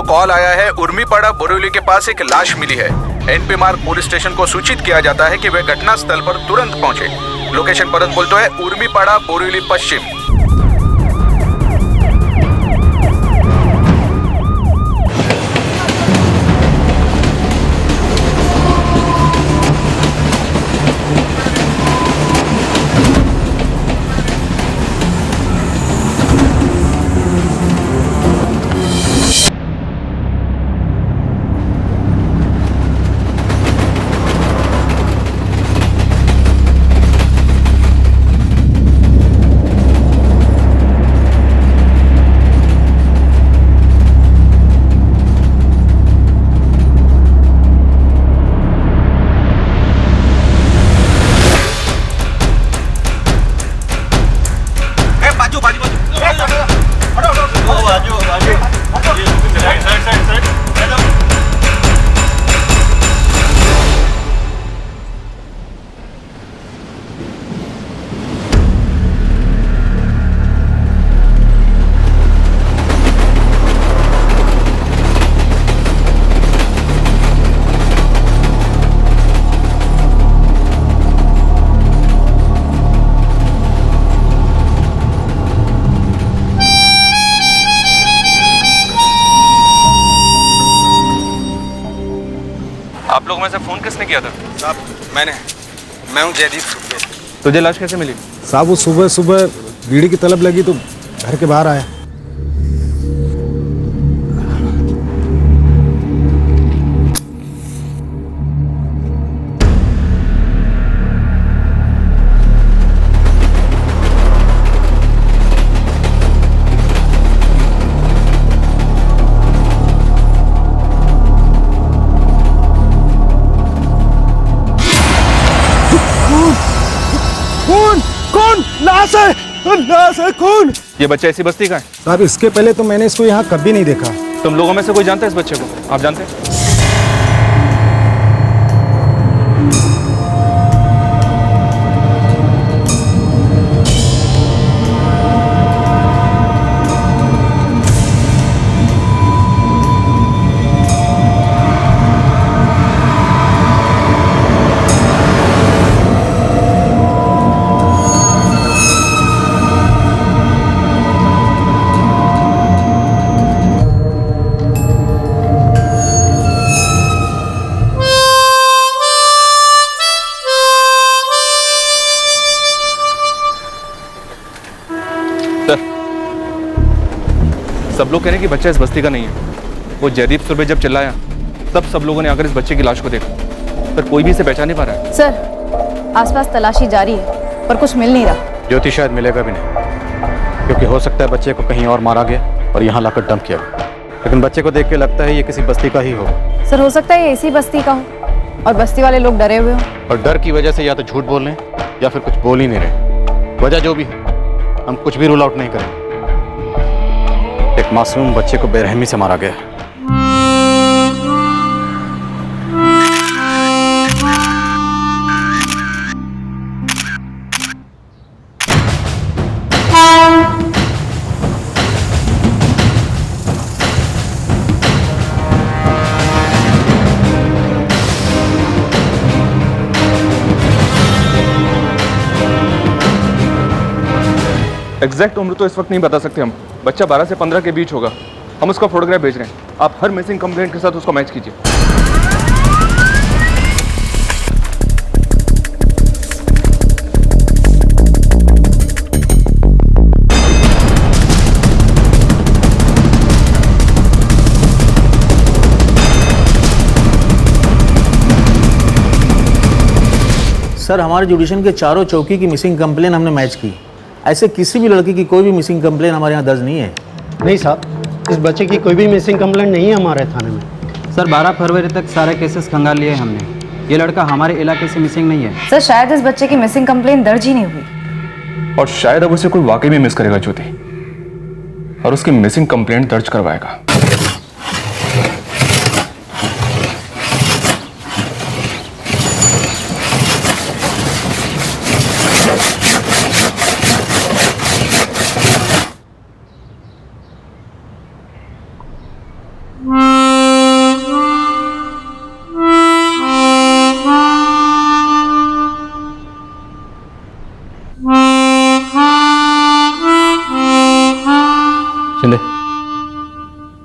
Call आया है, उर्मीपाड़ा बोरिवली के पास एक लाश मिली है। एनपी मार्ग पुलिस स्टेशन को सूचित किया जाता है कि वे घटना स्थल पर तुरंत पहुंचे। लोकेशन परत बोलतो है उर्मीपाड़ा बोरिवली पश्चिम। आप लोगों में से फोन किसने किया था? साहब मैं हूँ जयदीप सुबे। तुझे लाश कैसे मिली? साहब वो सुबह सुबह बीड़ी की तलब लगी तो घर के बाहर आया। कौन? लाश है कौन? ये बच्चा इसी बस्ती का है? साहब इसके पहले तो मैंने इसको यहाँ कभी नहीं देखा। तुम लोगों में से कोई जानता है इस बच्चे को? आप जानते हैं? सब लोग कह रहे हैं कि बच्चा इस बस्ती का नहीं है। वो जयदीप सुरभि जब चिल्लाया तब सब लोगों ने आकर इस बच्चे की लाश को देखा, पर कोई भी इसे पहचान नहीं पा रहा है। सर, आसपास तलाशी जारी है पर कुछ मिल नहीं रहा। ज्योति शायद मिलेगा भी नहीं, क्योंकि हो सकता है बच्चे को कहीं और मारा गया और यहाँ लाकर डंप किया गया। लेकिन बच्चे को देख के लगता है ये किसी बस्ती का ही हो। सर, हो सकता है ये इसी बस्ती का हो और बस्ती वाले लोग डरे हुए हो। और डर की वजह से या तो झूठ बोल रहे हैं या फिर कुछ बोल ही नहीं रहे। वजह जो भी है हम कुछ भी रूल आउट नहीं करें। एक मासूम बच्चे को बेरहमी से मारा गया। एग्जैक्ट उम्र तो इस वक्त नहीं बता सकते हम। बच्चा 12 से 15 के बीच होगा। हम उसका फोटोग्राफ भेज रहे हैं। आप हर मिसिंग कंप्लेंट के साथ उसको मैच कीजिए। सर, हमारे जुडिशन के चारों चौकी की मिसिंग कंप्लेन हमने मैच की। ऐसे किसी भी लड़की की कोई भी मिसिंग कंप्लेन हमारे यहाँ दर्ज नहीं है। नहीं साहब, इस बच्चे की कोई भी मिसिंग कंप्लेंट नहीं है हमारे थाने में। सर, 12 फरवरी तक सारे केसेस खंगाल लिए हमने। ये लड़का हमारे इलाके से मिसिंग नहीं है। सर, शायद इस बच्चे की मिसिंग कंप्लेन दर्ज ही नहीं हुई और शायद अब उसे कोई वाकई में मिस करेगा ज्योति और उसकी मिसिंग कंप्लेंट दर्ज करवाएगा।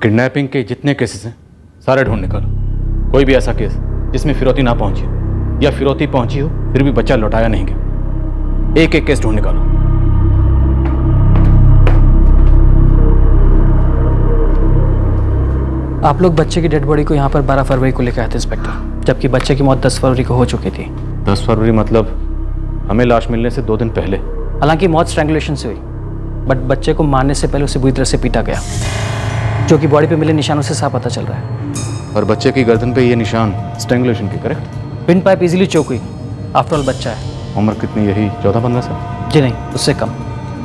किडनैपिंग के जितने केसेस हैं सारे ढूंढ निकालो। कोई भी ऐसा केस जिसमें फिरौती ना पहुंची हो या फिरौती पहुंची हो फिर भी बच्चा लौटाया नहीं गया, एक एक केस ढूंढ निकालो। आप लोग बच्चे की डेड बॉडी को यहाँ पर 12 फरवरी को लेकर आए थे इंस्पेक्टर, जबकि बच्चे की मौत 10 फरवरी को हो चुकी थी। 10 फरवरी मतलब हमें लाश मिलने से 2 दिन पहले। हालांकि मौत स्ट्रैंगुलेशन से हुई, बट बच्चे को मारने से पहले उसे बुरी तरह से पीटा गया, जो कि बॉडी पे मिले निशानों से साफ पता चल रहा है। और बच्चे की गर्दन पे ये निशान स्ट्रैंगुलेशन के, करेक्ट? विंड पाइप इजीली चोक हुई। आफ्टर ऑल बच्चा है। उम्र कितनी, यही 14-15 साल? जी नहीं, उससे कम,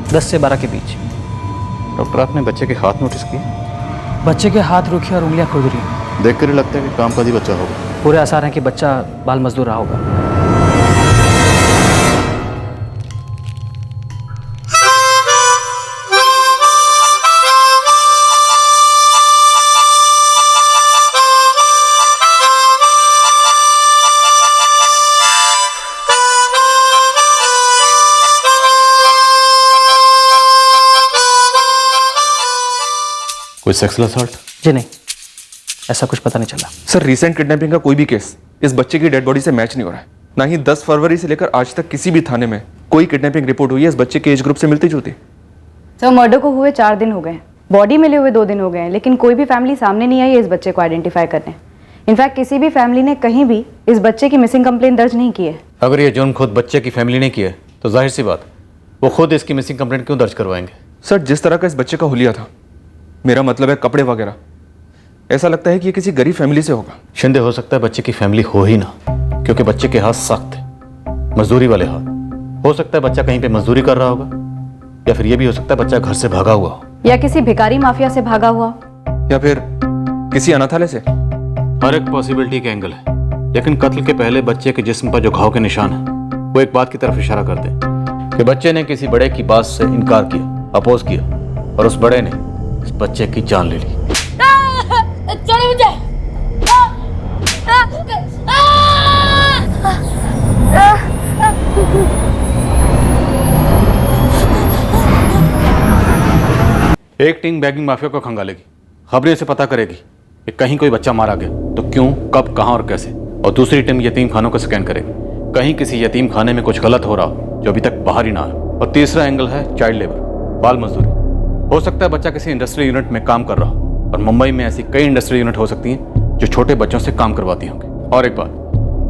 10 से 12 के बीच। डॉक्टर आपने बच्चे के हाथ नोटिस किए? बच्चे के हाथ रुखे और उंगलियां खुद रही। देख कर ही लगता है कि काम का ही बच्चा होगा। पूरे आसार हैं कि बच्चा बाल मजदूर रहा होगा। कोई सेक्सुअल असॉल्ट? जी नहीं, ऐसा कुछ पता नहीं चला। सर रिसेंट किडनैपिंग का कोई भी केस इस बच्चे की डेड बॉडी से मैच नहीं हो रहा है। ना ही 10 फरवरी से लेकर आज तक किसी भी थाने में कोई किडनैपिंग रिपोर्ट हुई है इस बच्चे के एज ग्रुप से मिलती जुलती। सर मर्डर को हुए 4 दिन हो गए, बॉडी मिले हुए 2 दिन हो गए हैं, लेकिन कोई भी फैमिली सामने नहीं आई है इस बच्चे को आइडेंटिफाई करने। इनफैक्ट किसी भी फैमिली ने कहीं भी इस बच्चे की मिसिंग कंप्लेंट दर्ज नहीं की है। अगर ये जुर्म खुद बच्चे की फैमिली ने किया है तो जाहिर सी बात वो खुद इसकी मिसिंग कंप्लेंट क्यों दर्ज करवाएंगे? सर जिस तरह का इस बच्चे का हुलिया था, मेरा मतलब है कपड़े वगैरह, ऐसा लगता है कि ये किसी गरीब फैमिली से होगा। शिंदे हो सकता है बच्चे की फैमिली हो ही ना, क्योंकि बच्चे के हाथ सख्त थे, मजदूरी वाले हाथ। हो सकता है बच्चा कहीं पे मजदूरी कर रहा होगा, या फिर ये भी हो सकता है बच्चा घर से भागा हुआ हो, या किसी भिखारी माफिया से भागा हुआ, या फिर किसी अनाथालय से। हर एक पॉसिबिलिटी के एंगल है, लेकिन कत्ल के पहले बच्चे के जिस्म पर जो घाव के निशान है वो एक बात की तरफ इशारा करते हैं कि बच्चे ने किसी बड़े की बात से इनकार किया, अपोज किया, और उस बड़े ने इस बच्चे की जान ले ली। एक टीम बैगिंग माफिया को खंगालेगी, खबरें से पता करेगी कि कहीं कोई बच्चा मारा गया तो क्यों, कब, कहां और कैसे, और दूसरी टीम यतीम खानों को स्कैन करेगी, कहीं किसी यतीम खाने में कुछ गलत हो रहा हो जो अभी तक बाहर ही ना आया। और तीसरा एंगल है चाइल्ड लेबर, बाल मजदूरी। हो सकता है बच्चा किसी इंडस्ट्रियल यूनिट में काम कर रहा हो, और मुंबई में ऐसी कई इंडस्ट्रियल यूनिट हो सकती हैं जो छोटे बच्चों से काम करवाती होंगी। और एक बात,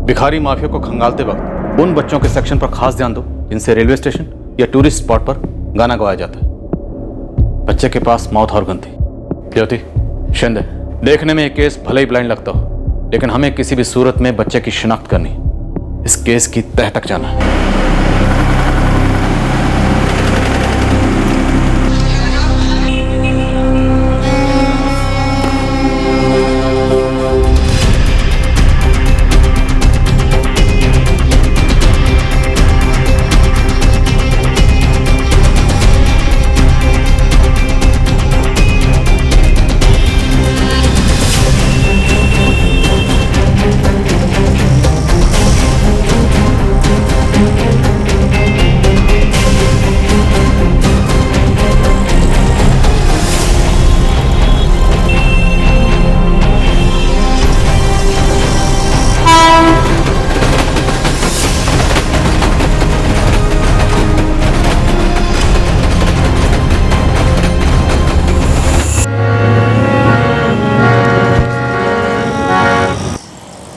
भिखारी माफिया को खंगालते वक्त उन बच्चों के सेक्शन पर खास ध्यान दो जिनसे रेलवे स्टेशन या टूरिस्ट स्पॉट पर गाना गवाया जाता है। बच्चे के पास माउथ ऑर्गन थी। ज्योति, शिंदे, देखने में ये केस भले ही ब्लाइंड लगता हो, लेकिन हमें किसी भी सूरत में बच्चे की शिनाख्त करनी, इस केस की तह तक जाना है।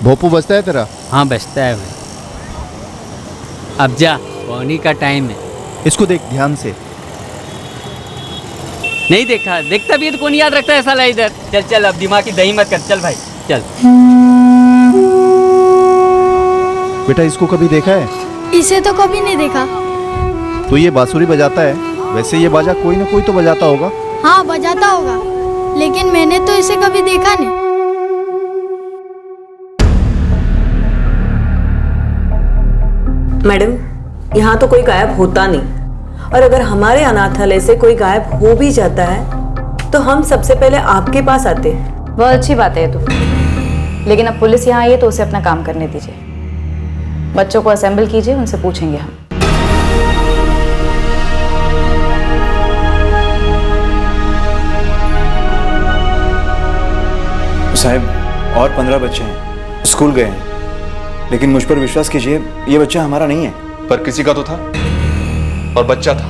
भोपू बजता है तेरा? हाँ बचता है भाई। अब जा, पौनी का टाइम है। इसको देख ध्यान से। नहीं देखा, देखता भी है तो कौन याद रखता है साला इधर। चल चल, अब दिमाग की दही मत कर, चल भाई चल। बेटा इसको कभी देखा है? इसे तो कभी नहीं देखा। तो ये बांसुरी बजाता है, वैसे ये बाजा कोई ना कोई तो बजाता होगा। हाँ बजाता होगा, लेकिन मैंने तो इसे कभी देखा नहीं। मैडम, यहाँ तो कोई गायब होता नहीं, और अगर हमारे अनाथालय से कोई गायब हो भी जाता है तो हम सबसे पहले आपके पास आते हैं। बहुत अच्छी बात है ये तो, लेकिन अब पुलिस यहाँ आई है तो उसे अपना काम करने दीजिए। बच्चों को असेंबल कीजिए, उनसे पूछेंगे हम। साहब और 15 बच्चे हैं, स्कूल गए हैं, लेकिन मुझ पर विश्वास कीजिए ये बच्चा हमारा नहीं है। पर किसी का तो था, और बच्चा था।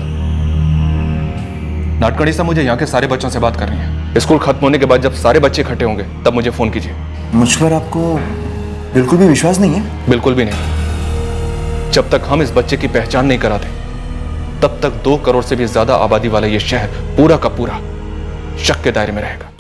नाटकड़ी साहब मुझे यहाँ के सारे बच्चों से बात करनी है। स्कूल खत्म होने के बाद जब सारे बच्चे इकट्ठे होंगे तब मुझे फोन कीजिए। मुझ पर आपको बिल्कुल भी विश्वास नहीं है? बिल्कुल भी नहीं। जब तक हम इस बच्चे की पहचान नहीं कराते तब तक 2 करोड़ से भी ज्यादा आबादी वाला ये शहर पूरा का पूरा शक के दायरे में रहेगा।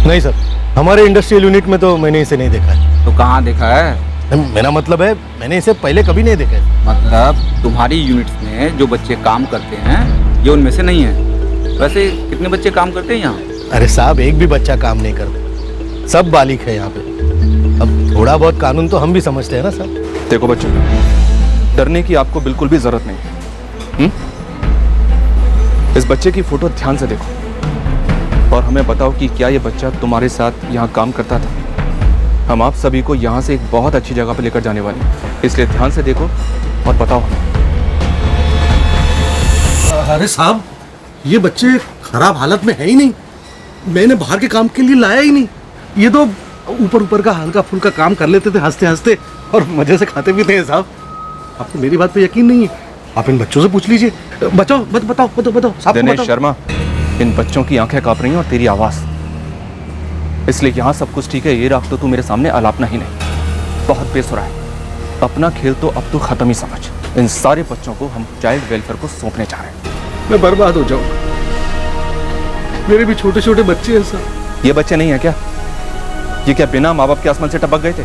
नहीं सर, हमारे इंडस्ट्रियल यूनिट में तो मैंने इसे नहीं देखा है। तो कहाँ देखा है? मेरा मतलब है मैंने इसे पहले कभी नहीं देखा है। मतलब तुम्हारी यूनिट्स में जो बच्चे काम करते हैं ये उनमें से नहीं है। वैसे कितने बच्चे काम करते हैं यहाँ? अरे साहब, एक भी बच्चा काम नहीं करता, सब बालिग है यहाँ पे। अब थोड़ा बहुत कानून तो हम भी समझते हैं ना सर। देखो बच्चों, डरने की आपको बिल्कुल भी जरूरत नहीं है। इस बच्चे की फोटो ध्यान से देखो और हमें बताओ कि क्या ये बच्चा तुम्हारे साथ यहाँ काम करता था। हम आप सभी को यहाँ से एक बहुत अच्छी जगह पर लेकर जाने वाले हैं, इसलिए ध्यान से देखो और बताओ हमें। अरे साहब, ये बच्चे खराब हालत में है ही नहीं। मैंने बाहर के काम के लिए लाया ही नहीं। ये तो ऊपर ऊपर का हल्का फुल्का काम कर लेते थे हंसते हंसते, और मजे से खाते भी थे। साहब, आपको मेरी बात पे यकीन नहीं है? आप इन बच्चों से पूछ लीजिए। बताओ। दिनेश शर्मा, इन बच्चों की आंखें कांप रही हैं और तेरी आवाज, इसलिए यहाँ सब कुछ ठीक है ये रख तो तू मेरे सामने अलापना ही नहीं। बहुत बेसुरा है। अपना खेल तो अब तू खत्म ही समझ। इन सारे बच्चों को हम चाइल्ड वेलफेयर को सौंपने जा रहे हैं। मैं बर्बाद हो जाऊंगा। मेरे भी छोटे छोटे बच्चे हैं सर। ये बच्चे नहीं है क्या? ये क्या बिना माँ बाप के आसमान से टपक गए थे?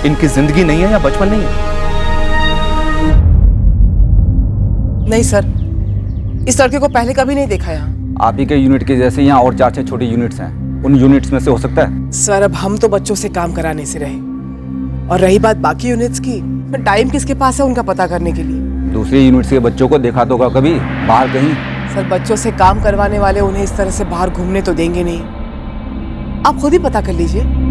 इनकी जिंदगी नहीं है या बचपन नहीं है? नहीं सर, इस लड़के को पहले कभी नहीं देखा यहाँ। आप ही के यूनिट के जैसे यहाँ और 4-6 छोटे यूनिट्स हैं, उन यूनिट्स में से हो सकता है। सर, अब हम तो बच्चों से काम कराने से रहे, और रही बात बाकी यूनिट्स की, तो टाइम किसके पास है उनका पता करने के लिए? दूसरे यूनिट्स के बच्चों को देखा तो होगा कभी बाहर कहीं? सर, बच्चों से काम करवाने वाले उन्हें इस तरह से बाहर घूमने तो देंगे नहीं। आप खुद ही पता कर लीजिए।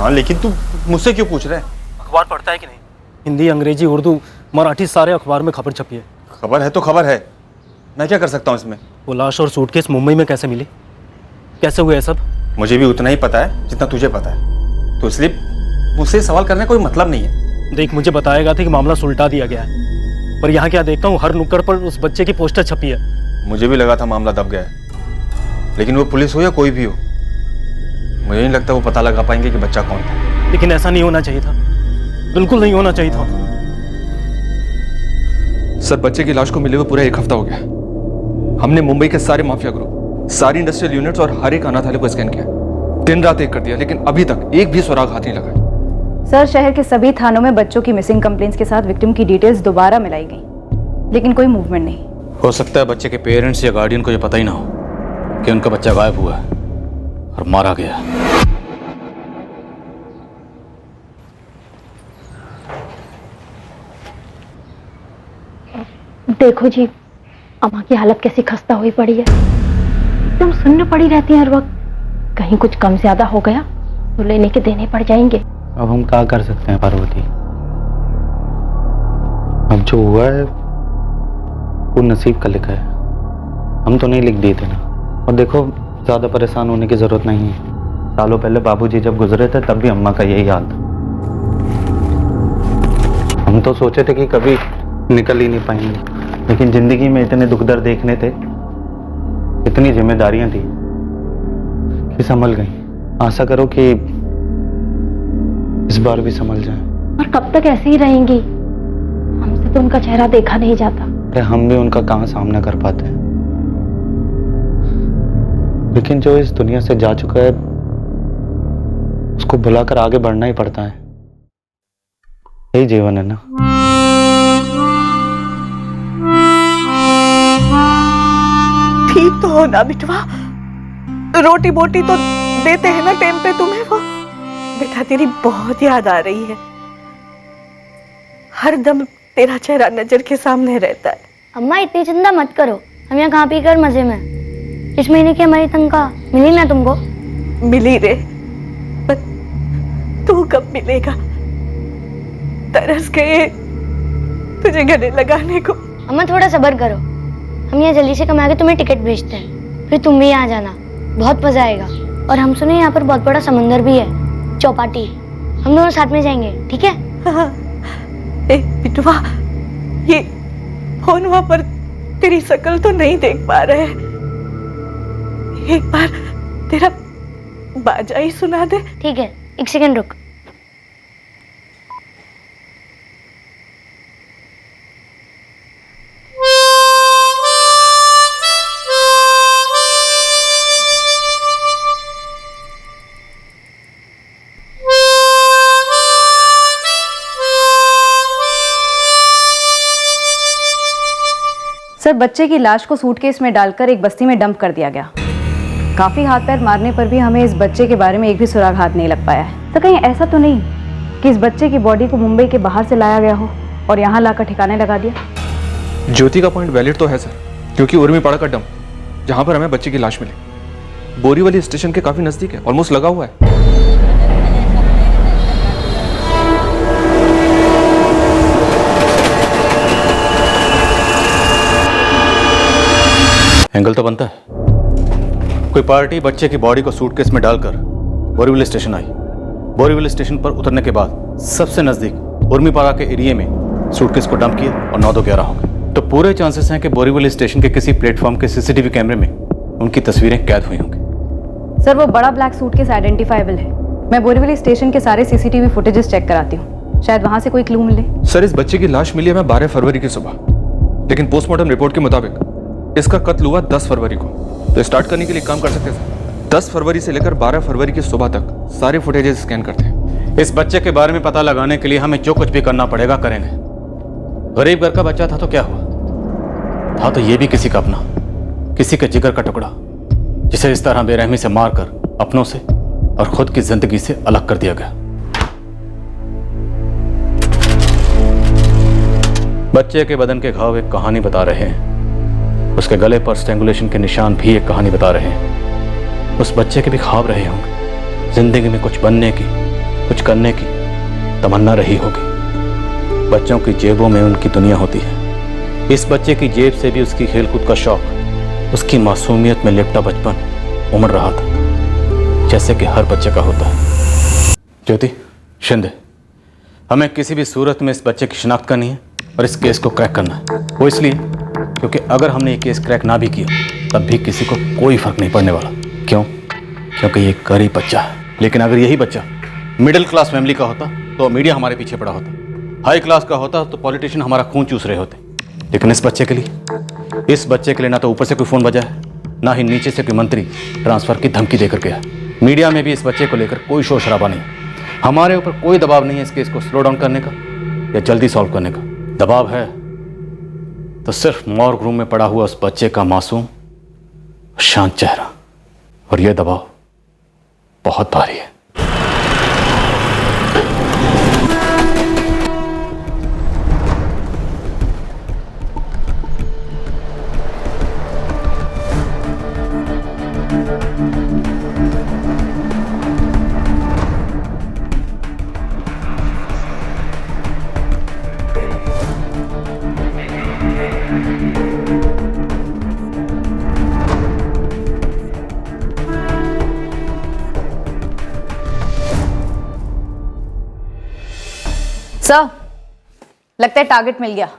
लेकिन तू मुझसे क्यों पूछ रहा है? अखबार पढ़ता है कि नहीं? हिंदी, अंग्रेजी, उर्दू, मराठी सारे अखबार में खबर छपी है। खबर है तो खबर है, मैं क्या कर सकता हूँ इसमें? वो लाश और सूटकेस मुंबई में कैसे मिली? कैसे हुए सब? मुझे भी उतना ही पता है जितना तुझे पता है, तो इसलिए मुझसे सवाल करने का कोई मतलब नहीं है। देख, मुझे बताएगा था कि मामला सुलटा दिया गया है, पर यहाँ क्या देखता हूँ हर नुक्कड़ पर उस बच्चे की पोस्टर छपी है। मुझे भी लगा था मामला दब गया है, लेकिन वो पुलिस हो या कोई भी हो, मुझे नहीं लगता वो पता लगा पाएंगे कि बच्चा कौन था। लेकिन ऐसा नहीं होना चाहिए था, बिल्कुल नहीं होना चाहिए था। सर, बच्चे की लाश को मिले हुए पूरा 1 हफ्ता हो गया। हमने मुंबई के सारे माफिया ग्रुप, सारी इंडस्ट्रियल यूनिट्स और हर एक अनाथालय को स्कैन किया, दिन रात एक कर दिया, लेकिन अभी तक एक भी सुराग हाथ नहीं लगा। सर, शहर के सभी थानों में बच्चों की मिसिंग कंप्लेंट्स के साथ विक्टिम की डिटेल्स दोबारा मिलाई गई, लेकिन कोई मूवमेंट नहीं। हो सकता है बच्चे के पेरेंट्स या गार्डियन को ये पता ही ना हो कि उनका बच्चा गायब हुआ है और मारा गया। देखो जी, अम्मा की हालत कैसी खस्ता हुई पड़ी है, एकदम सुन्न पड़ी रहती है हर वक्त। कहीं कुछ कम ज्यादा हो गया तो लेने के देने पड़ जाएंगे। अब हम क्या कर सकते हैं पार्वती? अब जो हुआ है वो नसीब का लिखा है, हम तो नहीं लिख दिए थे ना। और देखो, ज़्यादा परेशान होने की ज़रूरत नहीं है। सालों पहले बाबूजी जब गुजरे थे तब भी अम्मा का यही हाल था। हम तो सोचे थे कि कभी निकल ही नहीं पाएंगे, लेकिन ज़िंदगी में इतने दुख दर्द देखने थे, इतनी जिम्मेदारियां थी कि संभल गई। आशा करो कि इस बार भी संभल जाए। और कब तक ऐसे ही रहेंगी? हमसे तो उनका चेहरा देखा नहीं जाता। अरे हम भी उनका कहाँ सामना कर पाते हैं, लेकिन जो इस दुनिया से जा चुका है उसको भुलाकर आगे बढ़ना ही पड़ता है। यही जीवन है ना। ठीक तो हो ना बिटवा, रोटी बोटी तो देते हैं ना टाइम पे तुम्हें वो। बेटा तेरी बहुत याद आ रही है, हर दम तेरा चेहरा नजर के सामने रहता है। अम्मा इतनी चिंता मत करो, हम यहाँ कहाँ पी कर मजे में। इस महीने की हमारी तनख्वाह मिली ना तुमको? मिली रे, पर तू कब मिलेगा? तरस गए तुझे गले लगाने को। अम्मा थोड़ा सब्र करो, हम यहाँ जल्दी से कमा के तुम्हें टिकट भेजते हैं, फिर तुम भी यहाँ जाना, बहुत मजा आएगा। और हम सुने यहाँ पर बहुत बड़ा समंदर भी है, चौपाटी, हम दोनों साथ में जाएंगे, ठीक है? हाँ। ए बिटवा, ये फोन वहां पर तेरी शक्ल तो नहीं देख पा रहे, एक बार तेरा बाजा ही सुना दे। ठीक है, एक सेकंड रुक। सर, बच्चे की लाश को सूटकेस में डालकर एक बस्ती में डंप कर दिया गया। काफी हाथ पैर मारने पर भी हमें इस बच्चे के बारे में एक भी सुराग हाथ नहीं लग पाया है। तो कहीं ऐसा तो नहीं कि इस बच्चे की बॉडी को मुंबई के बाहर से लाया गया हो और यहाँ लाकर ठिकाने लगा दिया? ज्योति का पॉइंट वैलिड तो है सर, क्योंकि उर्मीपाड़ा का डंप जहाँ पर हमें बच्चे की लाश मिली बोरीवली स्टेशन के काफी नजदीक है, ऑलमोस्ट लगा हुआ है। एंगल तो बनता है। कोई पार्टी बच्चे की बॉडी को सूटकेस में डालकर बोरीवली स्टेशन आई। बोरीवली स्टेशन पर उतरने के बाद सबसे नजदीक उर्मीपाड़ा के एरिया में सूटकेस को डंप किया और 9-2-11 हो गए। तो पूरे चांसेस हैं कि बोरीवली स्टेशन के किसी प्लेटफॉर्म के सीसीटीवी कैमरे में उनकी तस्वीरें कैद हुई होंगी। सर, वो बड़ा ब्लैक सूटकेस आइडेंटिफाइबल है। मैं बोरीवली स्टेशन के सारे सीसीटीवी फुटेजेस चेक कराती हूँ, शायद वहां से कोई क्लू मिले। सर, इस बच्चे की लाश मिली हमें 12 फरवरी की सुबह, लेकिन पोस्टमार्टम रिपोर्ट के मुताबिक इसका कत्ल हुआ 10 फरवरी को। तो स्टार्ट करने के लिए काम कर सकते हैं। 10 फरवरी से लेकर 12 फरवरी की सुबह तक सारे फुटेजेस स्कैन करते हैं। इस बच्चे के बारे में पता लगाने के लिए हमें जो कुछ भी करना पड़ेगा करेंगे। गरीब घर का बच्चा था तो क्या हुआ, था तो ये भी किसी का अपना, किसी के जिगर का टुकड़ा, जिसे इस तरह बेरहमी से मारकर अपनों से और खुद की जिंदगी से अलग कर दिया गया। बच्चे के बदन के घाव एक कहानी बता रहे हैं, उसके गले पर स्ट्रैंगुलेशन के निशान भी एक कहानी बता रहे हैं। उस बच्चे के भी ख्वाब रहे होंगे, जिंदगी में कुछ बनने की, कुछ करने की तमन्ना रही होगी। बच्चों की जेबों में उनकी दुनिया होती है। इस बच्चे की जेब से भी उसकी खेलकूद का शौक, उसकी मासूमियत में लिपटा बचपन उमड़ रहा था, जैसे कि हर बच्चे का होता है। ज्योति, शिंदे, हमें किसी भी सूरत में इस बच्चे की शिनाख्त करनी है और इस केस को क्रैक करना है। वो इसलिए क्योंकि अगर हमने ये केस क्रैक ना भी किया तब भी किसी को कोई फर्क नहीं पड़ने वाला। क्यों? क्योंकि ये गरीब बच्चा है। लेकिन अगर यही बच्चा मिडिल क्लास फैमिली का होता तो मीडिया हमारे पीछे पड़ा होता, हाई क्लास का होता तो पॉलिटिशियन हमारा खून चूस रहे होते। लेकिन इस बच्चे के लिए ना तो ऊपर से कोई फ़ोन बजा है, ना ही नीचे से कोई मंत्री ट्रांसफ़र की धमकी देकर गया। मीडिया में भी इस बच्चे को लेकर कोई शोर शराबा नहीं। हमारे ऊपर कोई दबाव नहीं है इस केस को स्लो डाउन करने का या जल्दी सॉल्व करने का। दबाव है तो सिर्फ मॉर्ग रूम में पड़ा हुआ उस बच्चे का मासूम शांत चेहरा, और यह दबाव बहुत भारी है। सर, लगता है टारगेट मिल गया।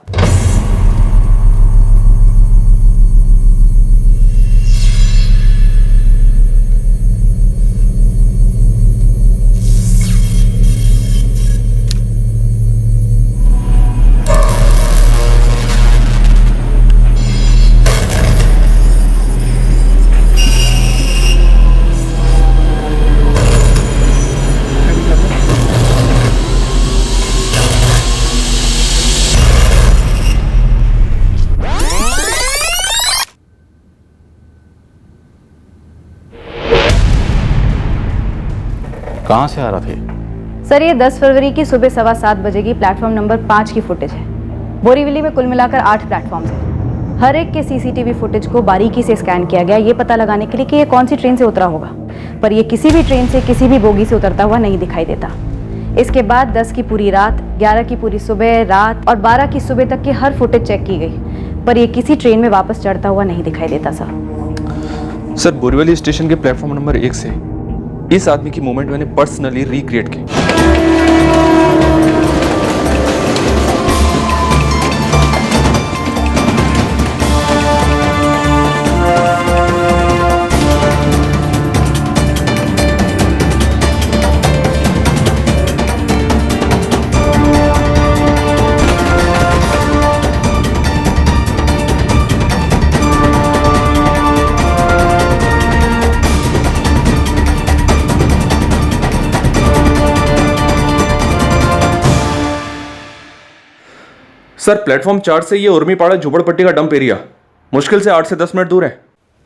कहाँ से आ रहा था? सर, ये 10 फरवरी की सुबह 7:15 बजे की प्लेटफॉर्म नंबर 5 की फुटेज है। बोरीवली में कुल मिलाकर 8 प्लेटफॉर्म्स हैं। हर एक के सीसीटीवी फुटेज को बारीकी से स्कैन किया गया, ये पता लगाने के लिए कि ये कौन सी ट्रेन से उतरा होगा, पर ये किसी भी ट्रेन से किसी भी बोगी से उतरता हुआ नहीं दिखाई देता। इसके बाद 10 की पूरी रात, 11 की पूरी सुबह, रात और 12 की सुबह तक की हर फुटेज चेक की गई, पर ये किसी ट्रेन में वापस चढ़ता हुआ नहीं दिखाई देता। सर, बोरीवली स्टेशन के प्लेटफॉर्म नंबर 1 से इस आदमी की मूवमेंट मैंने पर्सनली रिक्रिएट की। सर, प्लेटफॉर्म 4 से ये उर्मीपाड़ा झोपड़पट्टी का डंप एरिया मुश्किल से 8 से 10 मिनट दूर है।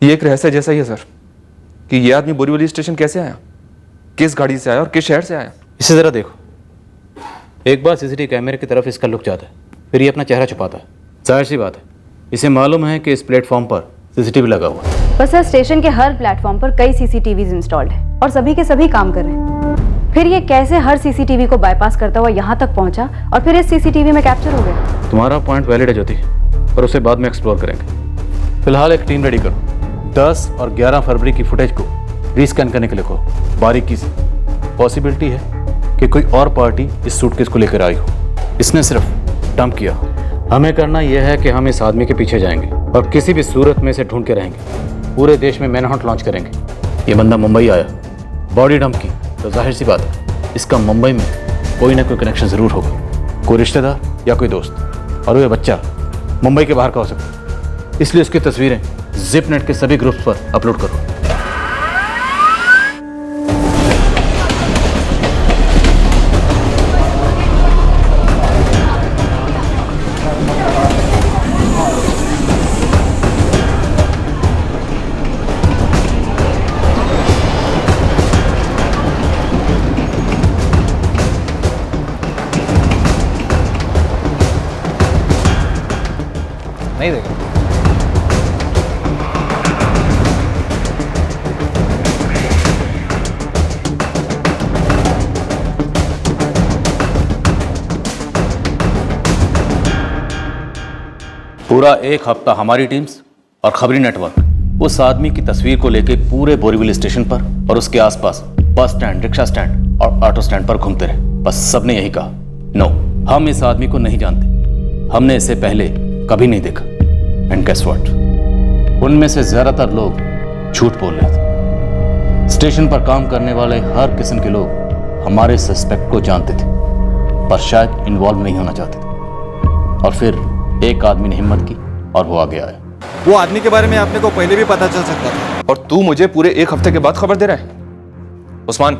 ये एक रहस्य जैसा ही है सर कि ये आदमी बोरीवली स्टेशन कैसे आया, किस गाड़ी से आया और किस शहर से आया। इसी तरह देखो, एक बार सीसीटीवी कैमरे की तरफ इसका लुक जाता है, फिर ये अपना चेहरा छुपाता है। जाहिर सी बात है, इसे मालूम है कि इस प्लेटफॉर्म पर सीसीटीवी लगा हुआ है। पर सर, स्टेशन के हर प्लेटफॉर्म पर कई सीसीटीवीज इंस्टॉल्ड है और सभी के सभी काम कर रहे हैं। फिर ये कैसे हर सीसीटीवी को बाईपास करता हुआ यहाँ तक पहुँचा और फिर इस सीसीटीवी में कैप्चर हो गया? तुम्हारा पॉइंट वैलिड है ज्योति, पर उसे बाद में एक्सप्लोर करेंगे। फिलहाल एक टीम रेडी करो। 10 और 11 फरवरी की फुटेज को रीस्कैन करने के लिए कहो बारीकी से। पॉसिबिलिटी है कि कोई और पार्टी इस सूटकेस को लेकर आई हो, इसने सिर्फ डंप किया। हमें करना यह है कि हम इस आदमी के पीछे जाएंगे और किसी भी सूरत में इसे ढूंढ के रहेंगे। पूरे देश में मैनहंट लॉन्च करेंगे। ये बंदा मुंबई आया, बॉडी डंप की, तो जाहिर सी बात है इसका मुंबई में कोई ना कोई कनेक्शन ज़रूर होगा, कोई रिश्तेदार या कोई दोस्त, और वह बच्चा मुंबई के बाहर का हो सकता है। इसलिए उसकी तस्वीरें जिपनेट के सभी ग्रुप्स पर अपलोड करो। नहीं देगा। पूरा एक हफ्ता हमारी टीम्स और खबरी नेटवर्क उस आदमी की तस्वीर को लेकर पूरे बोरीवली स्टेशन पर और उसके आसपास बस स्टैंड, रिक्शा स्टैंड और ऑटो स्टैंड पर घूमते रहे। बस सबने यही कहा, नो, हम इस आदमी को नहीं जानते, हमने इसे पहले कभी नहीं देखा। एंड गेस व्हाट, उनमें से ज्यादातर लोग झूठ बोल रहे थे। स्टेशन पर काम करने वाले हर किस्म के लोग हमारे सस्पेक्ट को जानते थे, पर शायद इन्वॉल्व नहीं होना चाहते थे। और फिर एक आदमी ने हिम्मत की और वो आगे आया। वो आदमी के बारे में आपने को पहले भी पता चल सकता था, और तू मुझे पूरे एक हफ्ते के बाद खबर दे रहा है? उस्मान,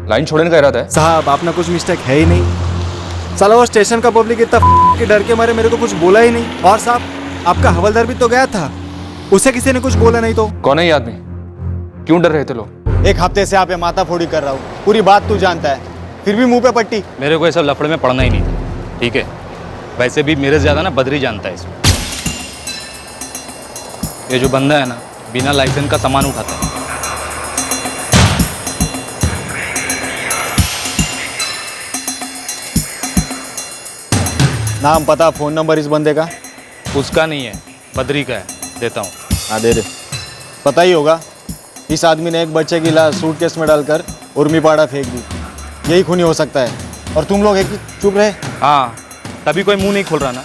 लाइन छोड़ने का इरादा है? साहब, आपने कुछ मिस्टेक है ही नहीं। साला वो स्टेशन का पब्लिक इतना के डर के मारे मेरे को कुछ बोला ही नहीं। और साहब, आपका हवलदार भी तो गया था, उसे किसी ने कुछ बोला नहीं तो? कौन है ये आदमी? क्यों डर रहे थे लोग? एक हफ्ते से आप ये माथा फोड़ी कर रहा हूँ, पूरी बात तू जानता है, फिर भी मुंह पे पट्टी। मेरे को ये सब लफड़े में पड़ना ही नहीं था, ठीक है? वैसे भी मेरे से ज़्यादा ना बद्री जानता है इसमें। ये जो बंदा है ना, बिना लाइसेंस का सामान उठाता है। नाम, पता, फोन नंबर इस बंदे का? उसका नहीं है, बद्री का है, देता हूँ। हाँ दे दे। पता ही होगा, इस आदमी ने एक बच्चे की लाश सूटकेस में डालकर उर्मीपाड़ा फेंक दी। यही खूनी हो सकता है। और तुम लोग एक चुप रहे। हाँ, तभी कोई मुंह नहीं खोल रहा ना।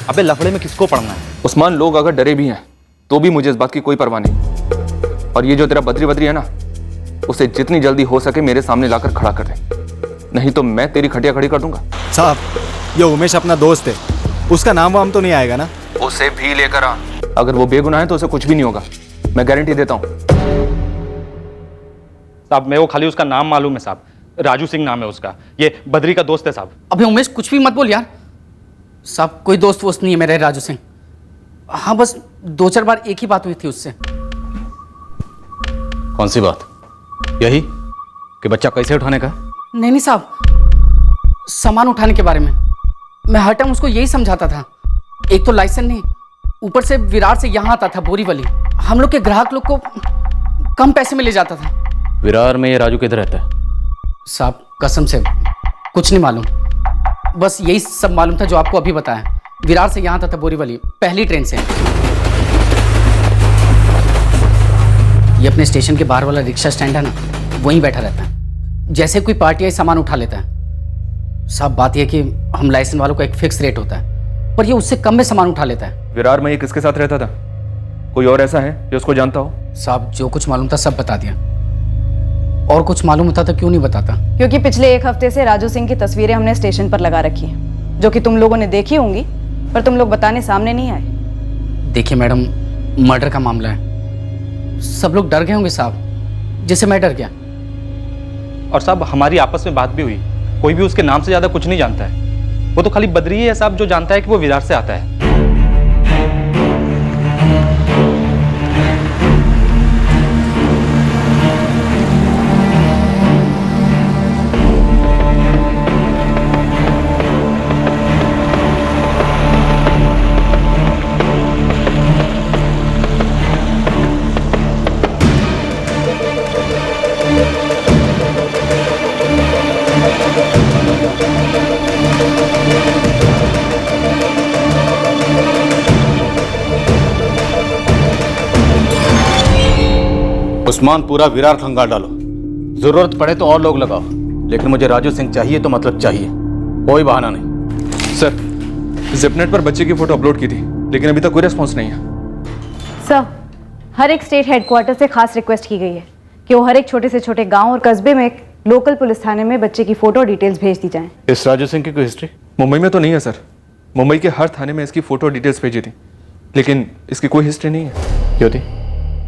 अबे लफड़े में किसको पड़ना है? उस्मान, लोग अगर डरे भी हैं तो भी मुझे इस बात की कोई परवाह नहीं। और ये जो तेरा बद्री है ना, उसे जितनी जल्दी हो सके मेरे सामने लाकर खड़ा कर दे, नहीं तो मैं तेरी खटिया खड़ी कर दूंगा। साहब, ये उमेश अपना दोस्त है, उसका नाम वाम तो नहीं आएगा ना? उसे भी लेकर आ। अगर वो बेगुनाह है तो उसे कुछ भी नहीं होगा, मैं गारंटी देता हूँ। साहब मेरे को खाली उसका नाम मालूम है साहब, राजू सिंह नाम है उसका, ये बद्री का दोस्त है साहब। अबे उमेश कुछ भी मत बोल यार। साहब कोई दोस्त वोस्त नहीं है मेरे राजू सिंह। हाँ बस 2-4 बार एक ही बात हुई थी उससे। कौन सी बात? यही कि बच्चा कैसे उठाने का? नहीं साहब, सामान उठाने के बारे में। मैं हर टाइम उसको यही समझाता था। एक तो लाइसेंस नहीं, ऊपर से विरार से यहाँ आता था बोरीवली, हम लोग के ग्राहक लोग को कम पैसे में ले जाता था। विरार में ये राजू किधर रहता है? साहब कसम से कुछ नहीं मालूम, बस यही सब मालूम था जो आपको अभी बताया। विरार से यहाँ आता था बोरीवली, पहली ट्रेन से। ये अपने स्टेशन के बाहर वाला रिक्शा स्टैंड है ना, वहीं बैठा रहता है। जैसे कोई पार्टी आई सामान उठा लेता है। साहब बात यह कि हम लाइसेंस वालों का एक फिक्स रेट होता है, पर ये उससे कम में सामान उठा लेता है। विरार में ये किसके साथ रहता था? कोई और ऐसा है जो उसको जानता हो? साहब जो कुछ मालूम था सब बता दिया, और कुछ मालूम होता तो क्यों नहीं बताता? क्योंकि पिछले 1 हफ्ते से राजू सिंह की तस्वीरें हमने स्टेशन पर लगा रखी हैं, जो कि तुम लोगों ने देखी होंगी, पर तुम लोग बताने सामने नहीं आए। देखिए मैडम, मर्डर का मामला है, सब लोग डर गए होंगे साहब, जैसे मैं डर गया। और साहब हमारी आपस में बात भी हुई, कोई भी उसके नाम से ज़्यादा कुछ नहीं जानता है। वो तो खाली बद्री है साहब जो जानता है कि वो विरार से आता है। उस्मान, पूरा विरार खंगाल डालो, जरूरत पड़े तो और लोग लगाओ, लेकिन मुझे राजू सिंह चाहिए तो मतलब चाहिए, कोई बहाना नहीं। सर, जिपनेट पर बच्चे की फोटो अपलोड की थी, लेकिन अभी तक कोई रिस्पॉन्स नहीं है। सर, हर एक स्टेट हेडक्वार्टर से खास रिक्वेस्ट की गई है कि वो हर एक छोटे से छोटे गांव और कस्बे में एक लोकल पुलिस थाने में बच्चे की फोटो डिटेल्स भेज दी जाएं। इस राजू सिंह की कोई हिस्ट्री? मुंबई में तो नहीं है सर, मुंबई के हर थाने में इसकी फोटो डिटेल्स भेजी थी, लेकिन इसकी कोई हिस्ट्री नहीं है। क्यों थी?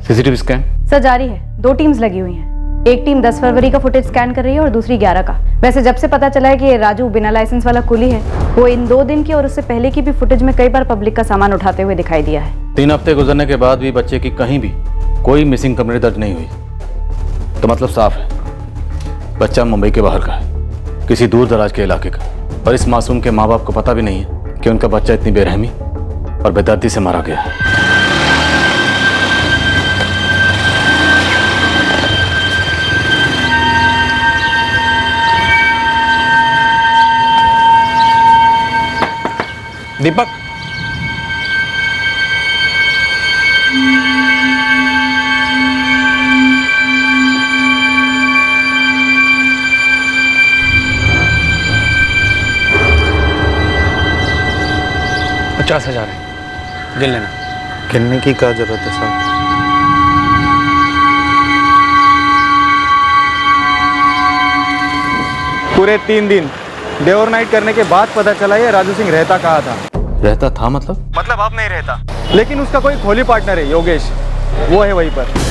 सीसीटीवी स्कैन सर जारी है, 2 टीम्स लगी हुई हैं। एक टीम 10 फरवरी का फुटेज स्कैन कर रही है और दूसरी 11 का। वैसे जब से पता चला है कि ये राजू बिना लाइसेंस वाला कुली है, वो इन 2 दिन की और उससे पहले की भी फुटेज में कई बार पब्लिक का सामान उठाते हुए दिखाई दिया है। 3 हफ्ते गुजरने के बाद भी बच्चे की कहीं भी कोई मिसिंग कंप्लेंट दर्ज नहीं हुई, तो मतलब साफ है बच्चा मुंबई के बाहर का है, किसी दूर दराज के इलाके का। और इस मासूम के माँ बाप को पता भी नहीं है कि उनका बच्चा इतनी बेरहमी और बेदर्दी से मारा गया है। दीपक, $50,000 है, गिन लेना। गिनने की क्या जरूरत है साहब? पूरे 3 दिन डे और नाइट करने के बाद पता चला ये राजू सिंह रहता कहाँ था। रहता था मतलब? मतलब अब नहीं रहता, लेकिन उसका कोई खोली पार्टनर है योगेश, वो है वहीं पर।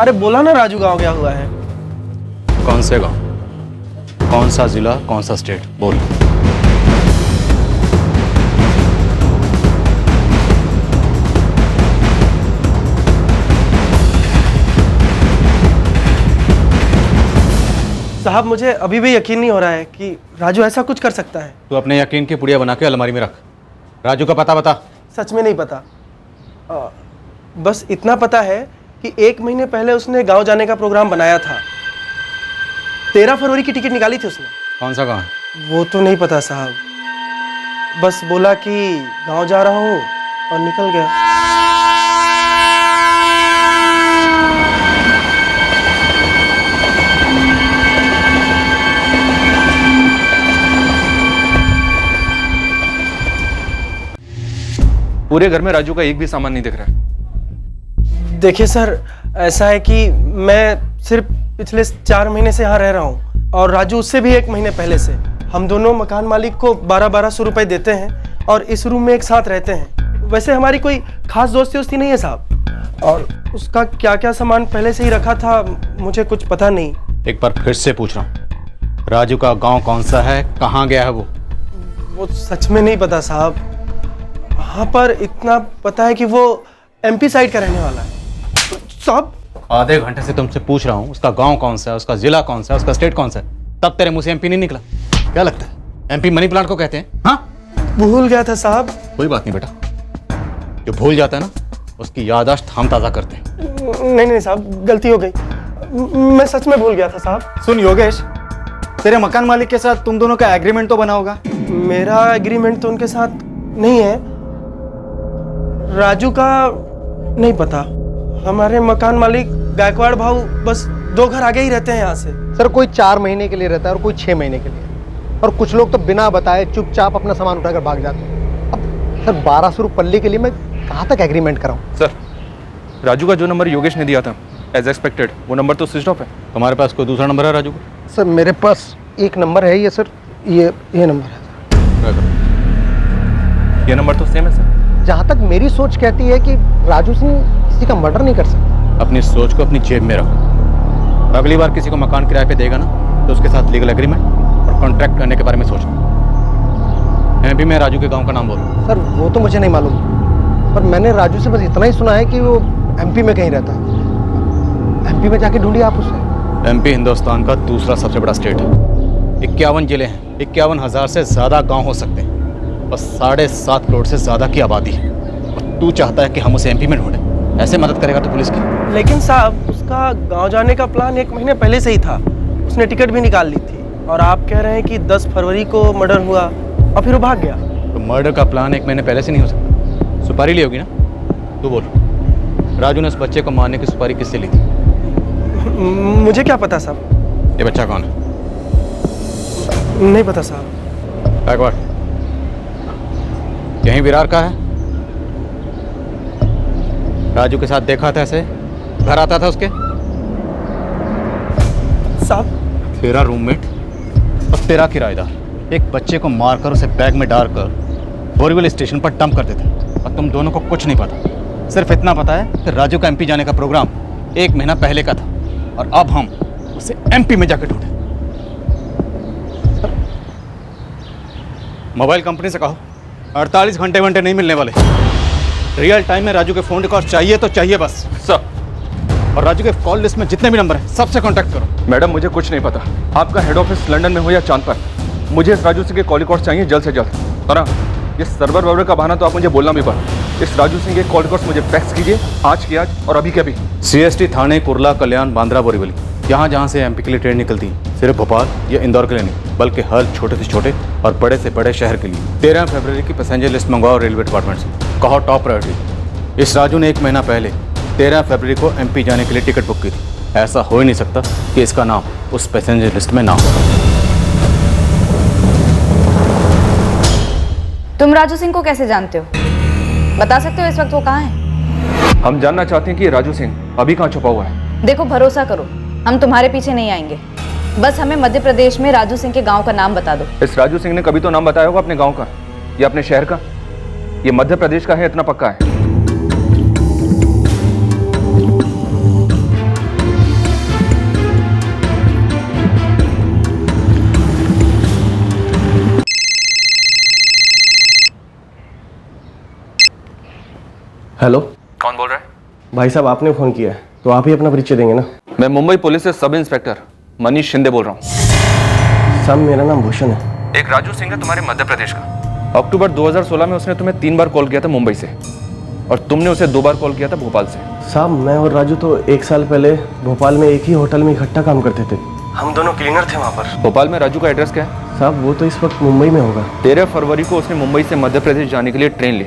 अरे बोला ना राजू गांव गया हुआ है। कौन से गांव, कौन सा जिला, कौन सा स्टेट, बोल। साहब मुझे अभी भी यकीन नहीं हो रहा है कि राजू ऐसा कुछ कर सकता है। तू अपने यकीन की पुड़िया बना के अलमारी में रख। राजू का पता बता। सच में नहीं पता, बस इतना पता है कि 1 महीने पहले उसने गांव जाने का प्रोग्राम बनाया था। 13 फरवरी की टिकट निकाली थी उसने। कौन सा गाँव? वो तो नहीं पता साहब, बस बोला कि गांव जा रहा हूँ और निकल गया। पूरे घर में राजू का एक भी सामान नहीं दिख रहा है। देखिए सर, ऐसा है कि मैं सिर्फ पिछले 4 महीने से यहाँ रह रहा हूँ और राजू उससे भी 1 महीने पहले से। हम दोनों मकान मालिक को 1200 रुपए देते हैं और इस रूम में एक साथ रहते हैं। वैसे हमारी कोई खास दोस्ती नहीं है साहब, और उसका क्या क्या सामान पहले से ही रखा था मुझे कुछ पता नहीं। एक बार फिर से पूछ रहा हूँ, राजू का गांव कौन सा है, कहाँ गया है वो सच में नहीं पता साहब। हाँ, पर इतना पता है कि वो MP साइड का रहने वाला है साहब। आधे घंटे से तुमसे पूछ रहा हूँ उसका गांव कौन सा है, उसका जिला कौन सा है, उसका स्टेट कौन सा है, तब तेरे मुंह से MP नहीं निकला। क्या लगता है MP मनी प्लांट को कहते हैं? हाँ, भूल गया था साहब। कोई बात नहीं बेटा, जो भूल जाता है ना उसकी याददाश्त हम ताज़ा करते हैं। नहीं साहब, गलती हो गई, मैं सच में भूल गया था साहब। सुन योगेश, तेरे मकान मालिक के साथ तुम दोनों का एग्रीमेंट तो बना होगा? मेरा एग्रीमेंट तो उनके साथ नहीं है, राजू का नहीं पता। हमारे मकान मालिक गायकवाड़ भाऊ बस 2 घर आगे ही रहते हैं यहाँ से। सर, कोई 4 महीने के लिए रहता है और कोई 6 महीने के लिए, और कुछ लोग तो बिना बताए चुपचाप अपना सामान उठाकर भाग जाते हैं। अब सर 1200 रुपये पल्ले के लिए मैं कहाँ तक एग्रीमेंट कराऊँ? सर, राजू का जो नंबर योगेश ने दिया था एज एक्सपेक्टेड, वो नंबर तो स्विच ऑफ है। तुम्हारे पास कोई दूसरा नंबर है राजू का? सर मेरे पास एक नंबर है, ये सर, ये नंबर है सर। ये नंबर तो सेम है सर। जहाँ तक मेरी सोच कहती है कि राजू सिंह किसी का मर्डर नहीं कर सकता। अपनी सोच को अपनी जेब में रख। अगली बार किसी को मकान किराए पे देगा ना तो उसके साथ लीगल एग्रीमेंट और कॉन्ट्रैक्ट करने के बारे में सोचना। MP में राजू के गांव का नाम बोलो। सर वो तो मुझे नहीं मालूम, पर मैंने राजू से बस इतना ही सुना है कि वो MP में कहीं रहता है। MP में जाके ढूंढिए आप उसे। MP हिंदुस्तान का दूसरा सबसे बड़ा स्टेट है। 51 जिले हैं, 51,000 से ज़्यादा गांव हो सकते हैं और 7.5 करोड़ से ज़्यादा की आबादी है। और तू चाहता है कि हम उसे MP में ढूंढें? ऐसे मदद करेगा तो पुलिस की? लेकिन साहब, उसका गांव जाने का प्लान 1 महीने पहले से ही था। उसने टिकट भी निकाल ली थी, और आप कह रहे हैं कि 10 फरवरी को मर्डर हुआ और फिर वो भाग गया। तो मर्डर का प्लान 1 महीने पहले से नहीं हो सकता। सुपारी ली होगी ना? तू बोल, राजू ने उस बच्चे को मारने की सुपारी किससे ली थी? मुझे क्या पता साहब। ये बच्चा कौन है? नहीं पता साहब। गायकवाड़, यहीं विरार का है? राजू के साथ देखा था ऐसे? घर आता था उसके? साहब, तेरा रूममेट और तेरा किराएदार एक बच्चे को मारकर उसे बैग में डालकर बोरीवली स्टेशन पर डंप कर देते, और तुम दोनों को कुछ नहीं पता। सिर्फ इतना पता है कि राजू का MP जाने का प्रोग्राम 1 महीना पहले का था, और अब हम उसे MP में जाकर ढूंढे। मोबाइल कंपनी से कहो 48 घंटे नहीं मिलने वाले। रियल टाइम में राजू के फोन रिकॉर्ड चाहिए तो चाहिए बस सर। और राजू के कॉल लिस्ट में जितने भी नंबर हैं सबसे कांटेक्ट करो। मैडम, मुझे कुछ नहीं पता, आपका हेड ऑफिस लंदन में हो या चांद पर, मुझे इस राजू सिंह के कॉल रिकॉर्ड चाहिए जल्द से जल्द। और हाँ, ये सर्वर वर्वर का बहाना तो आप मुझे बोलना भी पड़ा। इस राजू सिंह के कॉल रिकॉर्ड्स मुझे फैक्स कीजिए, आज की आज और अभी के अभी। CST थाने, कुर्ला, कल्याण, बांद्रा, बोरीवली, यहाँ जहाँ से MP के लिए ट्रेन निकलती है, सिर्फ भोपाल या इंदौर के लिए नहीं बल्कि हर छोटे से छोटे और बड़े से बड़े शहर के लिए 13 फरवरी की पैसेंजर लिस्ट मंगवाओ रेलवे डिपार्टमेंट से। कहो टॉप प्रायोरिटी। इस राजू ने 1 महीना पहले 13 फरवरी को MP जाने के लिए टिकट बुक की थी। ऐसा हो ही नहीं सकता कि इसका नाम उस पैसेंजर लिस्ट में ना हो। तुम राजू सिंह को कैसे जानते हो? बता सकते हो इस वक्त वो कहाँ है? हम जानना चाहते हैं कि राजू सिंह अभी कहाँ छुपा हुआ है। देखो, भरोसा करो, हम तुम्हारे पीछे नहीं आएंगे। बस हमें मध्य प्रदेश में राजू सिंह के गांव का नाम बता दो। इस राजू सिंह ने कभी तो नाम बताया होगा अपने गांव का या अपने शहर का। ये मध्य प्रदेश का है, इतना पक्का है। हेलो, कौन बोल रहा है? भाई साहब, आपने फ़ोन किया है तो आप ही अपना परिचय देंगे ना? मैं मुंबई पुलिस से सब इंस्पेक्टर मनीष शिंदे बोल रहा हूँ। साहब, मेरा नाम भूषण है। एक राजू सिंह है तुम्हारे मध्य प्रदेश का। अक्टूबर 2016 में उसने तुम्हें 3 बार कॉल किया था मुंबई से, और तुमने उसे 2 बार कॉल किया था भोपाल से। साहब मैं और राजू तो 1 साल पहले भोपाल में एक ही होटल में इकट्ठा काम करते थे। हम दोनों क्लीनर थे वहाँ पर। भोपाल में राजू का एड्रेस क्या है? साहब वो तो इस वक्त मुंबई में होगा। 13 फरवरी को उसने मुंबई से मध्य प्रदेश जाने के लिए ट्रेन ली।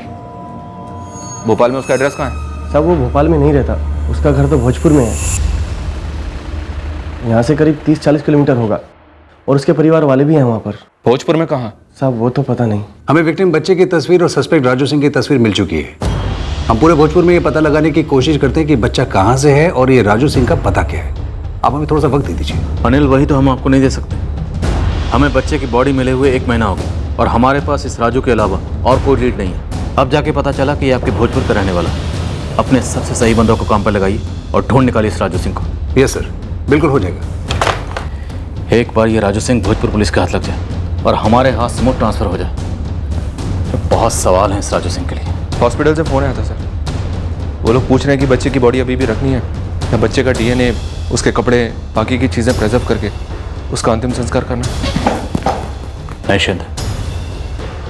भोपाल में उसका एड्रेस कहाँ है? साहब वो भोपाल में नहीं रहता, उसका घर तो भोजपुर में है। यहाँ से करीब 30-40 किलोमीटर होगा और उसके परिवार वाले भी हैं वहाँ पर। भोजपुर में कहाँ? साहब वो तो पता नहीं। हमें विक्टिम बच्चे की तस्वीर और सस्पेक्ट राजू सिंह की तस्वीर मिल चुकी है। हम पूरे भोजपुर में ये पता लगाने की कोशिश करते हैं कि बच्चा कहाँ से है और ये राजू सिंह का पता क्या है। आप हमें थोड़ा सा वक्त दे दीजिए। अनिल, वही तो हम आपको नहीं दे सकते। हमें बच्चे की बॉडी मिले हुए 1 महीना हो गया और हमारे पास इस राजू के अलावा और कोई लीड नहीं है। अब जाके पता चला कि ये आपके भोजपुर का रहने वाला है। अपने सबसे सही बंदों को काम पर लगाइए और ढूंढ निकालिए इस राजू सिंह को। यस सर, बिल्कुल हो जाएगा। एक बार ये राजू सिंह भोजपुर पुलिस के हाथ लग जाए और हमारे हाथ स्मूथ ट्रांसफर हो जाए तो बहुत सवाल हैं इस राजू सिंह के लिए। हॉस्पिटल से फ़ोन आया था सर। वो लोग पूछ रहे हैं कि बच्चे की बॉडी अभी भी रखनी है या बच्चे का डीएनए, उसके कपड़े, बाकी की चीज़ें प्रिजर्व करके उसका अंतिम संस्कार करना। नहीं शिंदे,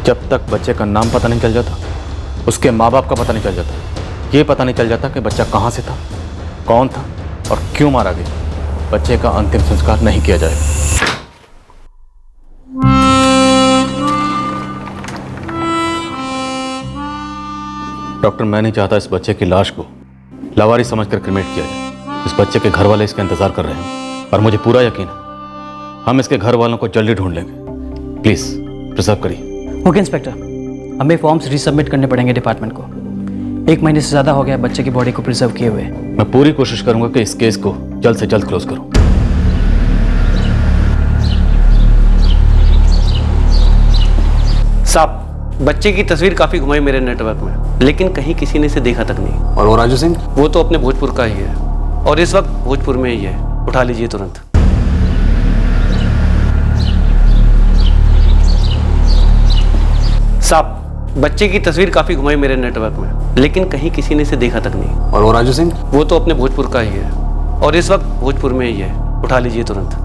जब तक बच्चे का नाम पता नहीं चल जाता, उसके माँ बाप का पता नहीं चल जाता, ये पता नहीं चल जाता कि बच्चा कहाँ से था, कौन था और क्यों मारा गया, बच्चे का अंतिम संस्कार नहीं किया जाएगा। डॉक्टर, मैं नहीं चाहता इस बच्चे की लाश को लावारिस समझकर क्रिमेट किया जाए। इस बच्चे के घर वाले इसका इंतजार कर रहे हैं और मुझे पूरा यकीन है हम इसके घर वालों को जल्दी ढूंढ लेंगे। प्लीज प्रिजर्व करिए। ओके इंस्पेक्टर, हमें फॉर्म्स रीसबमिट करने पड़ेंगे डिपार्टमेंट को। 1 महीने से ज़्यादा हो गया बच्चे की बॉडी को प्रिजर्व किए हुए। मैं पूरी कोशिश करूंगा कि इस केस को जल्द से जल्द क्लोज करूं। साहब, बच्चे की तस्वीर काफी घुमाई मेरे नेटवर्क में, लेकिन कहीं किसी ने इसे देखा तक नहीं। और वो राजू सिंह? वो तो अपने भोजपुर का ही है और इस वक्त भोजपुर में ही है। उठा लीजिए तुरंत। साहब, बच्चे की तस्वीर काफी घुमाई मेरे नेटवर्क में, लेकिन कहीं किसी ने इसे देखा तक नहीं। और वो राजू सिंह? वो तो अपने भोजपुर का ही है और इस वक्त भोजपुर में ही है। उठा लीजिए तुरंत।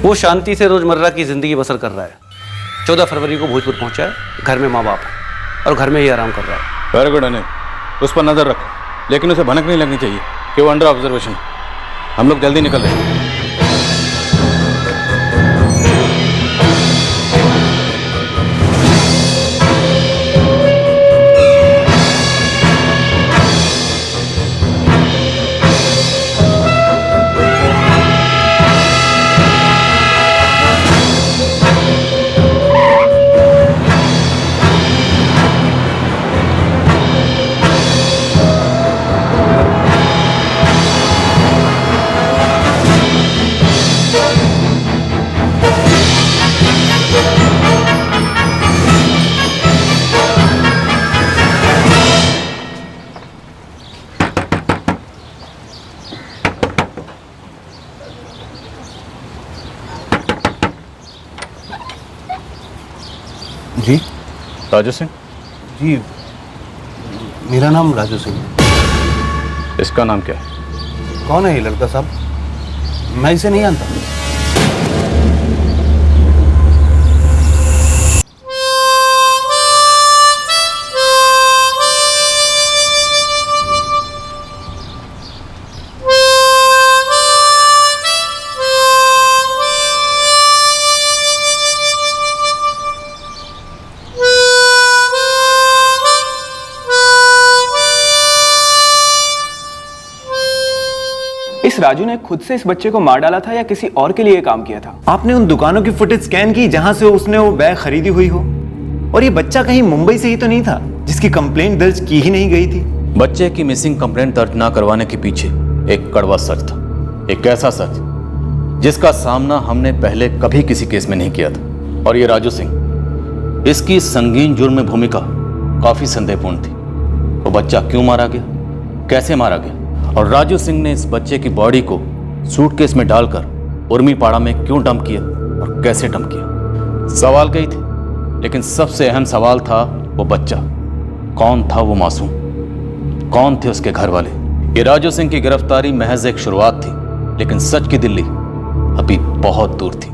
वो शांति से रोजमर्रा की जिंदगी बसर कर रहा है। 14 फरवरी को भोजपुर पहुंचा है, घर में माँ बाप है और घर में ही आराम कर रहा है। वेरी गुड अनिल, उस पर नजर रखो, लेकिन उसे भनक नहीं लगनी चाहिए कि वो अंडर ऑब्जर्वेशन। हम लोग जल्दी निकल रहे हैं। जी राजू सिंह? जी, मेरा नाम राजू सिंह। इसका नाम क्या है? कौन है ये लड़का साहब? मैं इसे नहीं जानता। इस राजू ने खुद से इस बच्चे को मार डाला था या किसी और के लिए काम किया था? आपने उन दुकानों की फुटेज स्कैन की जहां से उसने वो बैग खरीदी हुई हो? और ये बच्चा कहीं मुंबई से ही तो नहीं था जिसकी कंप्लेंट दर्ज की ही नहीं गई थी? बच्चे की मिसिंग कंप्लेंट दर्ज ना करवाने के पीछे एक कड़वा सच था, एक ऐसा सच जिसका सामना हमने पहले कभी किसी केस में नहीं किया था। और ये राजू सिंह, इसकी संगीन जुर्म में भूमिका काफी संदेहपूर्ण थी। वो बच्चा क्यों मारा गया, कैसे मारा गया, और राजू सिंह ने इस बच्चे की बॉडी को सूटकेस में डालकर उर्मीपाड़ा में क्यों डंप किया और कैसे डंप किया। सवाल कई थे, लेकिन सबसे अहम सवाल था वो बच्चा। कौन था वो मासूम, कौन थे उसके घर वाले। ये राजू सिंह की गिरफ्तारी महज एक शुरुआत थी, लेकिन सच की दिल्ली अभी बहुत दूर थी।